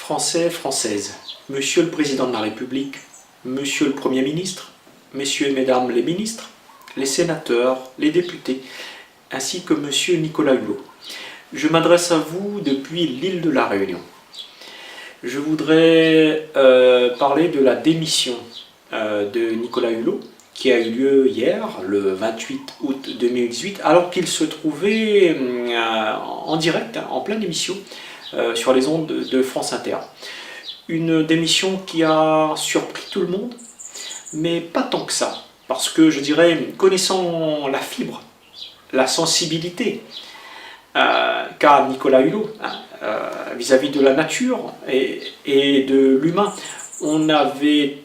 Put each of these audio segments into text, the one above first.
Français, Françaises, Monsieur le Président de la République, Monsieur le Premier ministre, Messieurs et Mesdames les ministres, les sénateurs, les députés, ainsi que Monsieur Nicolas Hulot. Je m'adresse à vous depuis l'île de la Réunion. Je voudrais parler de la démission de Nicolas Hulot, qui a eu lieu hier, le 28 août 2018, alors qu'il se trouvait en direct, en pleine émission, sur les ondes de France Inter. Une démission qui a surpris tout le monde, mais pas tant que ça, parce que je dirais, connaissant la fibre, la sensibilité qu'a Nicolas Hulot vis-à-vis de la nature et de l'humain, on avait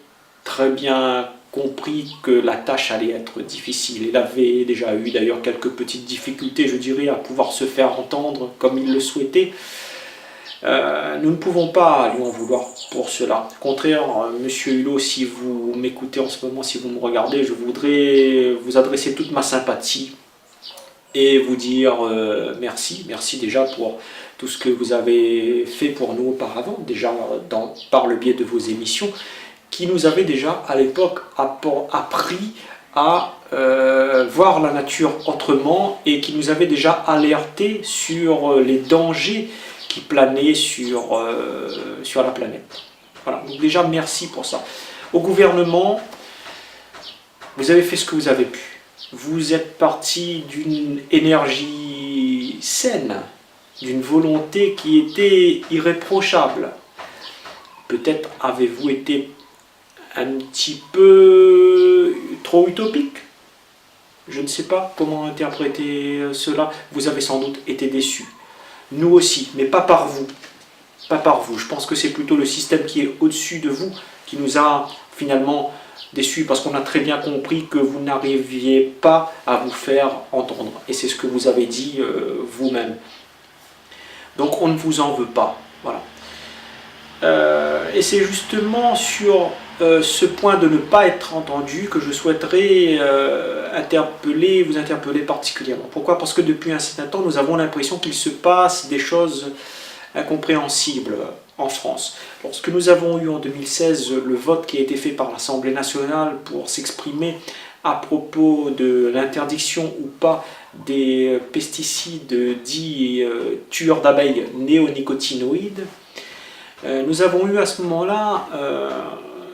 très bien compris que la tâche allait être difficile. Il avait déjà eu d'ailleurs quelques petites difficultés, je dirais, à pouvoir se faire entendre comme il le souhaitait. Nous ne pouvons pas lui en vouloir pour cela. Au contraire, Monsieur Hulot, si vous m'écoutez en ce moment, si vous me regardez, je voudrais vous adresser toute ma sympathie et vous dire merci déjà pour tout ce que vous avez fait pour nous auparavant, déjà par le biais de vos émissions, qui nous avaient déjà à l'époque appris à voir la nature autrement et qui nous avaient déjà alerté sur les dangers qui planaient sur la planète. Voilà, donc déjà merci pour ça. Au gouvernement, vous avez fait ce que vous avez pu. Vous êtes parti d'une énergie saine, d'une volonté qui était irréprochable. Peut-être avez-vous été un petit peu trop utopique. Je ne sais pas comment interpréter cela. Vous avez sans doute été déçu. Nous aussi, mais pas par vous. Pas par vous. Je pense que c'est plutôt le système qui est au-dessus de vous qui nous a finalement déçus, parce qu'on a très bien compris que vous n'arriviez pas à vous faire entendre. Et c'est ce que vous avez dit vous-même. Donc on ne vous en veut pas. Voilà. Et c'est justement sur ce point de ne pas être entendu que je souhaiterais vous interpeller particulièrement. Pourquoi? Parce que depuis un certain temps, nous avons l'impression qu'il se passe des choses incompréhensibles en France. Lorsque nous avons eu en 2016 le vote qui a été fait par l'Assemblée nationale pour s'exprimer à propos de l'interdiction ou pas des pesticides dits tueurs d'abeilles néonicotinoïdes, nous avons eu à ce moment-là,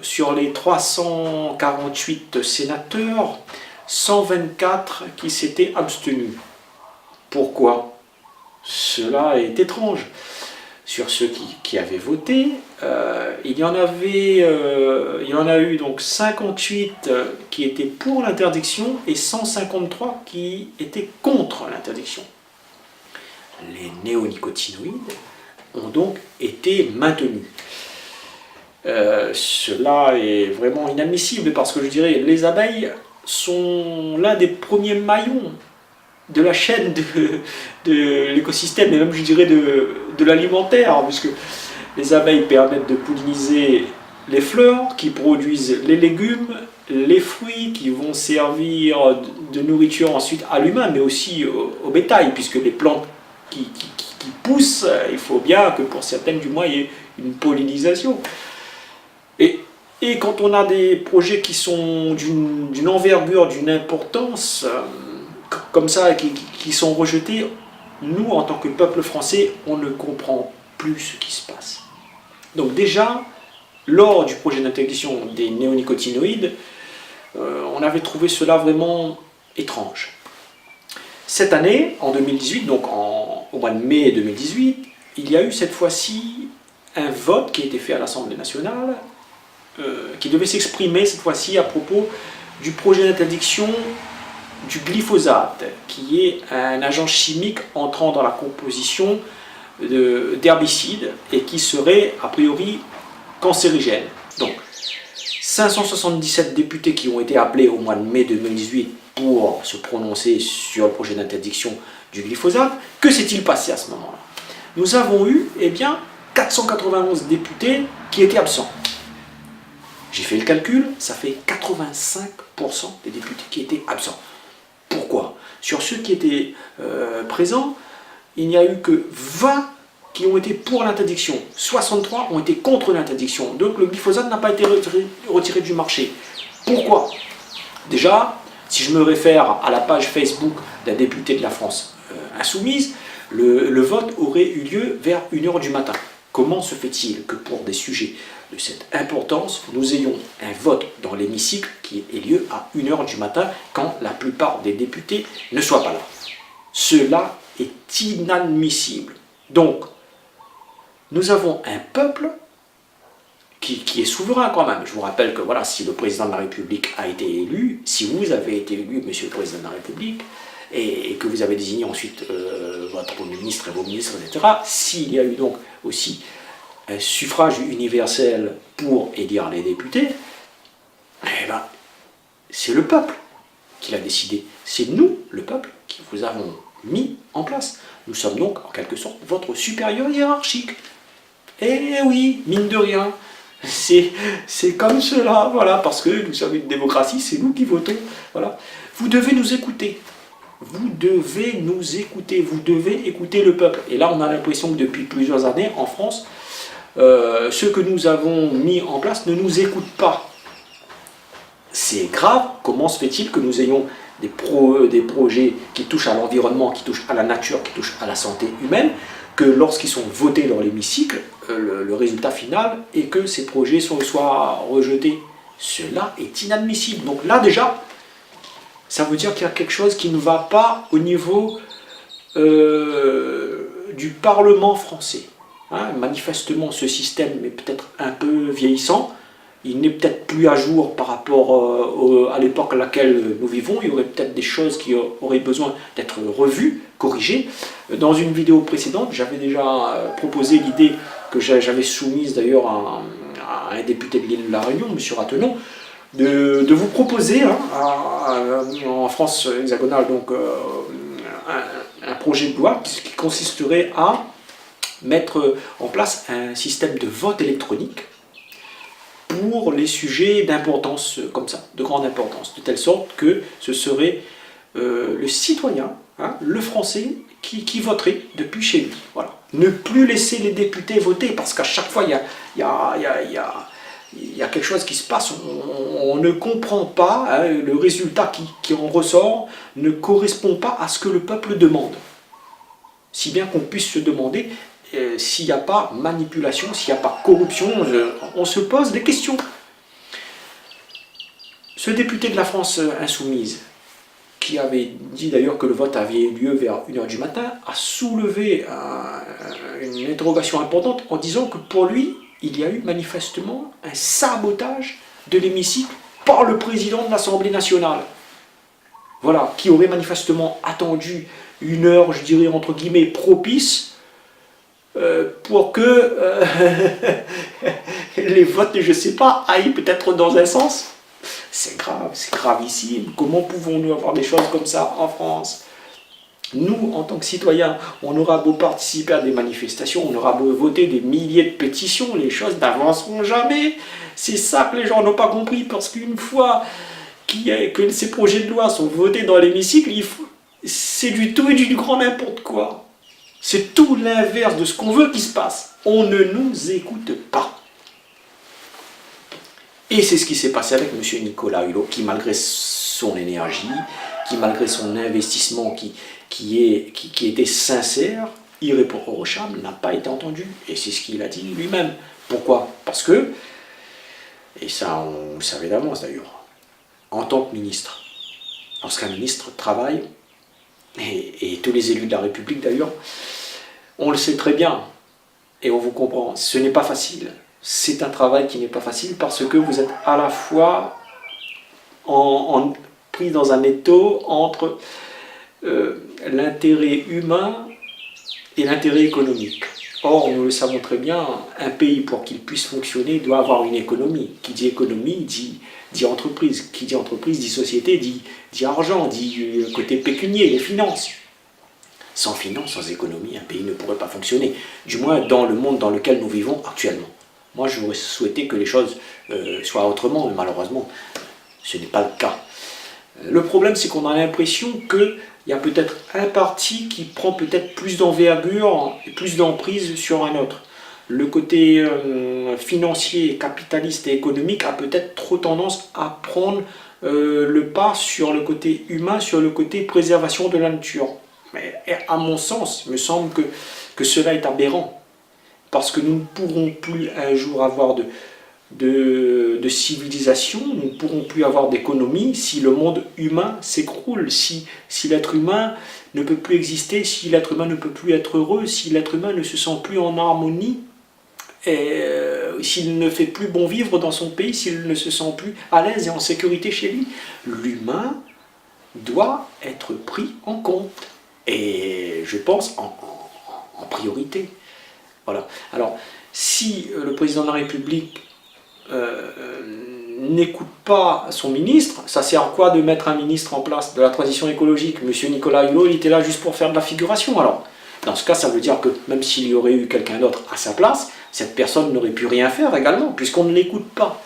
sur les 348 sénateurs, 124 qui s'étaient abstenus. Pourquoi? Cela est étrange. Sur ceux qui avaient voté, il y en a eu donc 58 qui étaient pour l'interdiction et 153 qui étaient contre l'interdiction. Les néonicotinoïdes ont donc été maintenus. Cela est vraiment inadmissible parce que je dirais les abeilles sont l'un des premiers maillons de la chaîne de l'écosystème et même je dirais de l'alimentaire, puisque les abeilles permettent de polliniser les fleurs qui produisent les légumes, les fruits qui vont servir de nourriture ensuite à l'humain mais aussi au bétail, puisque les plantes qui poussent, il faut bien que pour certaines du moins il y ait une pollinisation. Et quand on a des projets qui sont d'une envergure, d'une importance comme ça, qui sont rejetés, nous, en tant que peuple français, on ne comprend plus ce qui se passe. Donc déjà, lors du projet d'interdiction des néonicotinoïdes, on avait trouvé cela vraiment étrange. Cette année, en 2018, donc au mois de mai 2018, il y a eu cette fois-ci un vote qui a été fait à l'Assemblée nationale, qui devait s'exprimer cette fois-ci à propos du projet d'interdiction du glyphosate, qui est un agent chimique entrant dans la composition d'herbicides et qui serait a priori cancérigène. Donc 577 députés qui ont été appelés au mois de mai 2018 pour se prononcer sur le projet d'interdiction du glyphosate. Que s'est-il passé à ce moment-là? Nous avons eu 491 députés qui étaient absents. J'ai fait le calcul, ça fait 85% des députés qui étaient absents. Pourquoi? Sur ceux qui étaient présents, il n'y a eu que 20 qui ont été pour l'interdiction. 63 ont été contre l'interdiction. Donc le glyphosate n'a pas été retiré du marché. Pourquoi? Déjà, si je me réfère à la page Facebook d'un député de la France insoumise, le vote aurait eu lieu vers 1h du matin. Comment se fait-il que pour des sujets de cette importance, nous ayons un vote dans l'hémicycle qui ait lieu à 1h du matin quand la plupart des députés ne soient pas là? Cela est inadmissible. Donc, nous avons un peuple qui est souverain quand même. Je vous rappelle que voilà, si le président de la République a été élu, si vous avez été élu, monsieur le président de la République, et que vous avez désigné ensuite votre ministre et vos ministres, etc., s'il y a eu donc aussi un suffrage universel pour élire les députés, eh ben, c'est le peuple qui l'a décidé. C'est nous, le peuple, qui vous avons mis en place. Nous sommes donc, en quelque sorte, votre supérieur hiérarchique. Eh oui, mine de rien, c'est comme cela, voilà, parce que nous sommes une démocratie, c'est nous qui votons, voilà. Vous devez nous écouter. Vous devez nous écouter, vous devez écouter le peuple. Et là, on a l'impression que depuis plusieurs années, en France, ceux que nous avons mis en place ne nous écoutent pas. C'est grave. Comment se fait-il que nous ayons des projets qui touchent à l'environnement, qui touchent à la nature, qui touchent à la santé humaine, que lorsqu'ils sont votés dans l'hémicycle, le résultat final est que ces projets soient rejetés? Cela est inadmissible. Donc là, déjà, ça veut dire qu'il y a quelque chose qui ne va pas au niveau du Parlement français. Hein, manifestement, ce système est peut-être un peu vieillissant. Il n'est peut-être plus à jour par rapport à l'époque à laquelle nous vivons. Il y aurait peut-être des choses qui auraient besoin d'être revues, corrigées. Dans une vidéo précédente, j'avais déjà proposé l'idée que j'avais soumise d'ailleurs à un député de l'île de la Réunion, M. Ratenon, de vous proposer en France hexagonale donc, un projet de loi qui consisterait à mettre en place un système de vote électronique pour les sujets d'importance comme ça, de grande importance, de telle sorte que ce serait le citoyen, hein, le Français, qui voterait depuis chez lui. Voilà. Ne plus laisser les députés voter, parce qu'à chaque fois, il y a quelque chose qui se passe, on ne comprend pas, hein, le résultat qui en ressort ne correspond pas à ce que le peuple demande. Si bien qu'on puisse se demander s'il n'y a pas manipulation, s'il n'y a pas corruption, on se pose des questions. Ce député de la France insoumise, qui avait dit d'ailleurs que le vote avait eu lieu vers 1h du matin, a soulevé une interrogation importante en disant que pour lui, il y a eu manifestement un sabotage de l'hémicycle par le président de l'Assemblée nationale. Voilà, qui aurait manifestement attendu une heure, je dirais entre guillemets, propice, pour que les votes, je ne sais pas, aillent peut-être dans un sens. C'est grave, c'est gravissime. Comment pouvons-nous avoir des choses comme ça en France? Nous, en tant que citoyens, on aura beau participer à des manifestations, on aura beau voter des milliers de pétitions, les choses n'avanceront jamais. C'est ça que les gens n'ont pas compris, parce qu'une fois que ces projets de loi sont votés dans l'hémicycle, c'est du tout et du grand n'importe quoi. C'est tout l'inverse de ce qu'on veut qu'il se passe. On ne nous écoute pas. Et c'est ce qui s'est passé avec M. Nicolas Hulot, qui malgré son énergie, qui malgré son investissement qui était sincère, irréprochable, n'a pas été entendu. Et c'est ce qu'il a dit lui-même. Pourquoi? Parce que, et ça on le savait d'avance d'ailleurs, en tant que ministre, lorsqu'un ministre travaille, et tous les élus de la République d'ailleurs, on le sait très bien, et on vous comprend, ce n'est pas facile. C'est un travail qui n'est pas facile parce que vous êtes à la fois pris dans un étau entre l'intérêt humain et l'intérêt économique. Or, nous le savons très bien, un pays, pour qu'il puisse fonctionner, doit avoir une économie. Qui dit économie, dit entreprise. Qui dit entreprise, dit société, dit argent, dit côté pécunier, les finances. Sans finance, sans économie, un pays ne pourrait pas fonctionner. Du moins, dans le monde dans lequel nous vivons actuellement. Moi, j'aurais souhaité que les choses soient autrement, mais malheureusement, ce n'est pas le cas. Le problème, c'est qu'on a l'impression que il y a peut-être un parti qui prend peut-être plus d'envergure et plus d'emprise sur un autre. Le côté financier, capitaliste et économique a peut-être trop tendance à prendre le pas sur le côté humain, sur le côté préservation de la nature. Mais à mon sens, il me semble que cela est aberrant. Parce que nous ne pourrons plus un jour avoir de civilisation, nous ne pourrons plus avoir d'économie si le monde humain s'écroule, si l'être humain ne peut plus exister, si l'être humain ne peut plus être heureux, si l'être humain ne se sent plus en harmonie, s'il ne fait plus bon vivre dans son pays, s'il ne se sent plus à l'aise et en sécurité chez lui. L'humain doit être pris en compte, et je pense en priorité. Voilà. Alors, si le président de la République n'écoute pas son ministre, ça sert à quoi de mettre un ministre en place de la transition écologique? Monsieur Nicolas Hulot, il était là juste pour faire de la figuration. Alors, dans ce cas, ça veut dire que même s'il y aurait eu quelqu'un d'autre à sa place, cette personne n'aurait pu rien faire également, puisqu'on ne l'écoute pas.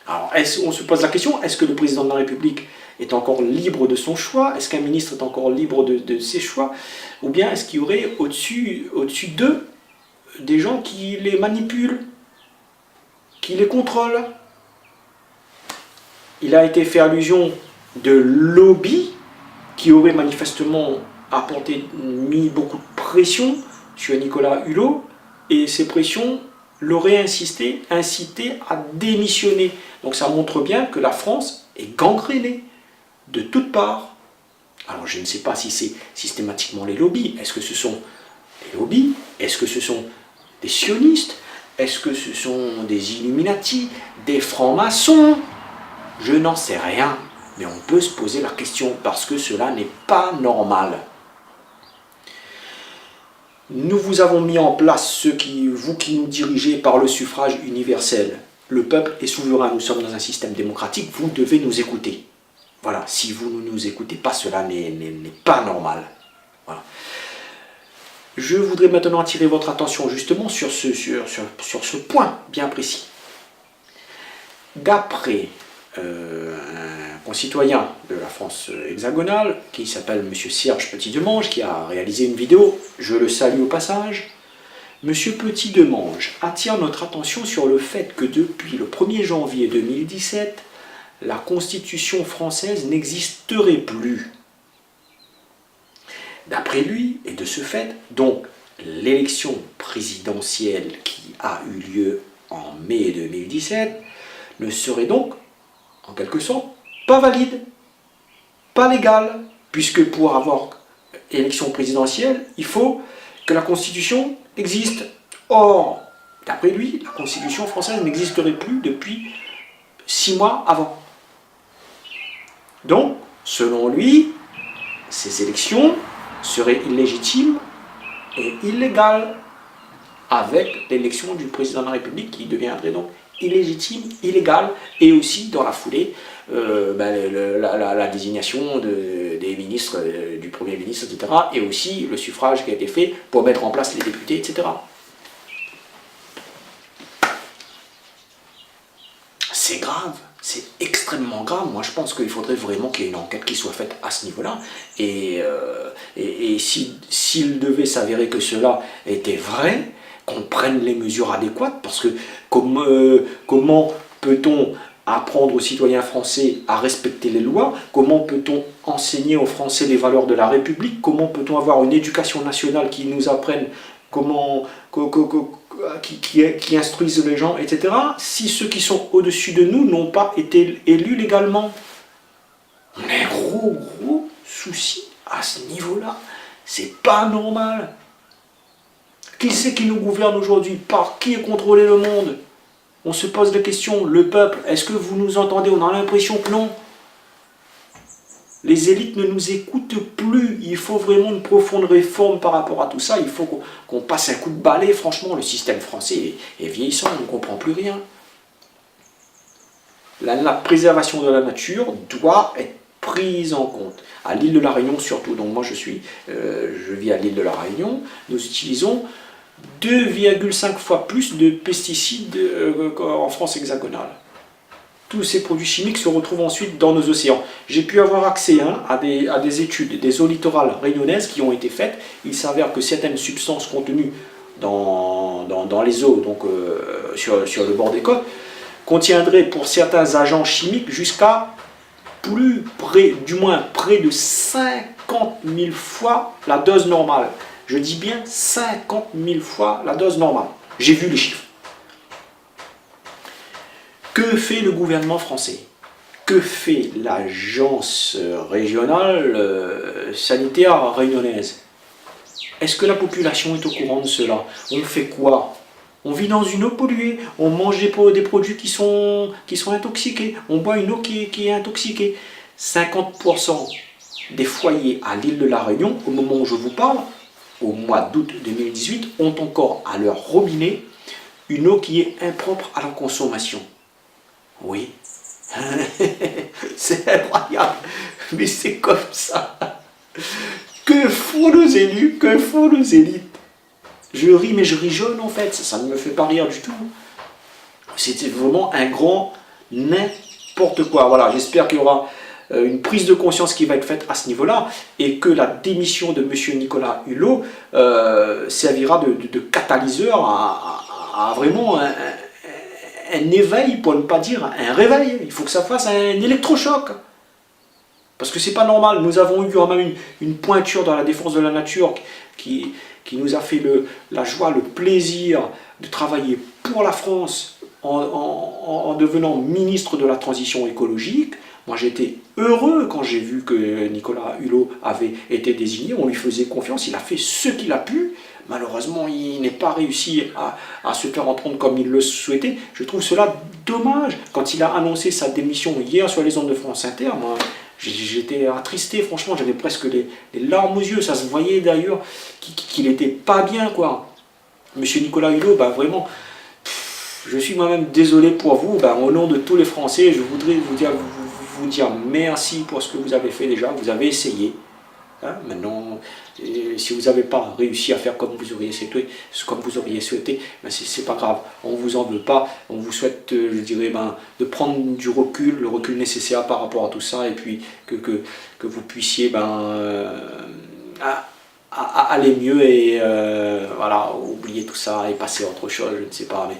Alors, on se pose la question, est-ce que le président de la République est encore libre de son choix? Est-ce qu'un ministre est encore libre de ses choix? Ou bien est-ce qu'il y aurait au-dessus d'eux des gens qui les manipulent, qui les contrôlent? Il a été fait allusion de lobby qui aurait manifestement mis beaucoup de pression sur Nicolas Hulot, et ces pressions l'auraient incité à démissionner. Donc ça montre bien que la France est gangrénée de toutes parts. Alors je ne sais pas si c'est systématiquement les lobbies. Est-ce que ce sont les lobbies? Est-ce que ce sont des sionistes? Est-ce que ce sont des Illuminati? Des francs-maçons? Je n'en sais rien. Mais on peut se poser la question parce que cela n'est pas normal. Nous vous avons mis en place vous qui nous dirigez par le suffrage universel. Le peuple est souverain, nous sommes dans un système démocratique, vous devez nous écouter. Voilà, si vous ne nous écoutez pas, cela n'est pas normal. Voilà. Je voudrais maintenant attirer votre attention justement sur ce point bien précis. D'après un concitoyen de la France hexagonale, qui s'appelle M. Serge Petit-Demange, qui a réalisé une vidéo, je le salue au passage, M. Petit-Demange attire notre attention sur le fait que depuis le 1er janvier 2017, la Constitution française n'existerait plus. D'après lui, et de ce fait, donc l'élection présidentielle qui a eu lieu en mai 2017 ne serait donc, en quelque sorte, pas valide, pas légale, puisque pour avoir élection présidentielle, il faut que la Constitution existe. Or, d'après lui, la Constitution française n'existerait plus depuis 6 mois avant. Donc, selon lui, ces élections seraient illégitimes et illégales, avec l'élection du président de la République qui deviendrait donc illégitime, illégale, et aussi dans la foulée la désignation des ministres, du Premier ministre, etc., et aussi le suffrage qui a été fait pour mettre en place les députés, etc. C'est grave, c'est extrêmement grave. Moi je pense qu'il faudrait vraiment qu'il y ait une enquête qui soit faite à ce niveau-là, et s'il devait s'avérer que cela était vrai, qu'on prenne les mesures adéquates, parce que comment peut-on apprendre aux citoyens français à respecter les lois? Comment peut-on enseigner aux Français les valeurs de la République? Comment peut-on avoir une éducation nationale qui nous apprenne qui instruisent les gens, etc., si ceux qui sont au-dessus de nous n'ont pas été élus légalement? On a un gros souci à ce niveau-là. C'est pas normal. Qui c'est qui nous gouverne aujourd'hui? Par qui est contrôlé le monde? On se pose la question, le peuple, est-ce que vous nous entendez? On a l'impression que non. Les élites ne nous écoutent plus. Il faut vraiment une profonde réforme par rapport à tout ça. Il faut qu'on passe un coup de balai. Franchement, le système français est vieillissant, on ne comprend plus rien. La préservation de la nature doit être prise en compte. À l'île de la Réunion surtout, donc moi je vis à l'île de la Réunion, nous utilisons 2,5 fois plus de pesticides en France hexagonale. tous ces produits chimiques se retrouvent ensuite dans nos océans. J'ai pu avoir accès à des études des eaux littorales réunionnaises qui ont été faites. Il s'avère que certaines substances contenues dans les eaux, donc sur le bord des côtes, contiendraient pour certains agents chimiques jusqu'à près de 50 000 fois la dose normale. Je dis bien 50 000 fois la dose normale. J'ai vu les chiffres. Que fait le gouvernement français? Que fait l'agence régionale sanitaire réunionnaise? Est-ce que la population est au courant de cela? On fait quoi? On vit dans une eau polluée, on mange des produits qui sont intoxiqués, on boit une eau qui est intoxiquée. 50% des foyers à l'île de la Réunion, au moment où je vous parle, au mois d'août 2018, ont encore à leur robinet une eau qui est impropre à la consommation. Oui, c'est incroyable, mais c'est comme ça. Que font nos élus? Que font nos élites? Je ris, mais je ris jaune en fait, ça ne me fait pas rire du tout. C'était vraiment un grand n'importe quoi. Voilà, j'espère qu'il y aura une prise de conscience qui va être faite à ce niveau-là et que la démission de M. Nicolas Hulot servira de catalyseur à vraiment un éveil, pour ne pas dire un réveil. Il faut que ça fasse un électrochoc. Parce que c'est pas normal. Nous avons eu quand même une pointure dans la défense de la nature qui nous a fait la joie, le plaisir de travailler pour la France en devenant ministre de la transition écologique. Moi j'étais heureux quand j'ai vu que Nicolas Hulot avait été désigné, on lui faisait confiance, il a fait ce qu'il a pu. Malheureusement, il n'est pas réussi à se faire entendre comme il le souhaitait. Je trouve cela dommage. Quand il a annoncé sa démission hier sur les ondes de France Inter, moi, j'étais attristé, franchement, j'avais presque les larmes aux yeux. Ça se voyait d'ailleurs qu'il n'était pas bien, quoi. Monsieur Nicolas Hulot, bah, vraiment, je suis moi-même désolé pour vous. Bah, au nom de tous les Français, je voudrais vous dire merci pour ce que vous avez fait déjà. Vous avez essayé. Hein, maintenant, si vous n'avez pas réussi à faire comme vous auriez souhaité, ben c'est pas grave, on ne vous en veut pas, on vous souhaite, je dirais, de prendre du recul, le recul nécessaire par rapport à tout ça, et puis que vous puissiez aller mieux et voilà, oublier tout ça et passer à autre chose, je ne sais pas, mais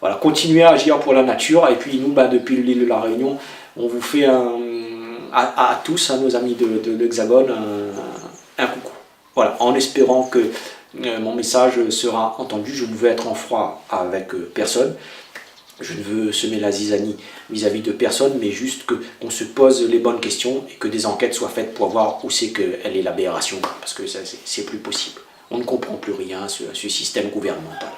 voilà, continuer à agir pour la nature, et puis nous, depuis l'île de la Réunion, on vous fait à tous, à nos amis de l'Hexagone, un coucou. Voilà, en espérant que mon message sera entendu. Je ne veux être en froid avec personne. Je ne veux semer la zizanie vis-à-vis de personne, mais juste qu'on se pose les bonnes questions et que des enquêtes soient faites pour voir où c'est qu'elle est l'aberration, parce que c'est plus possible. On ne comprend plus rien, ce système gouvernemental.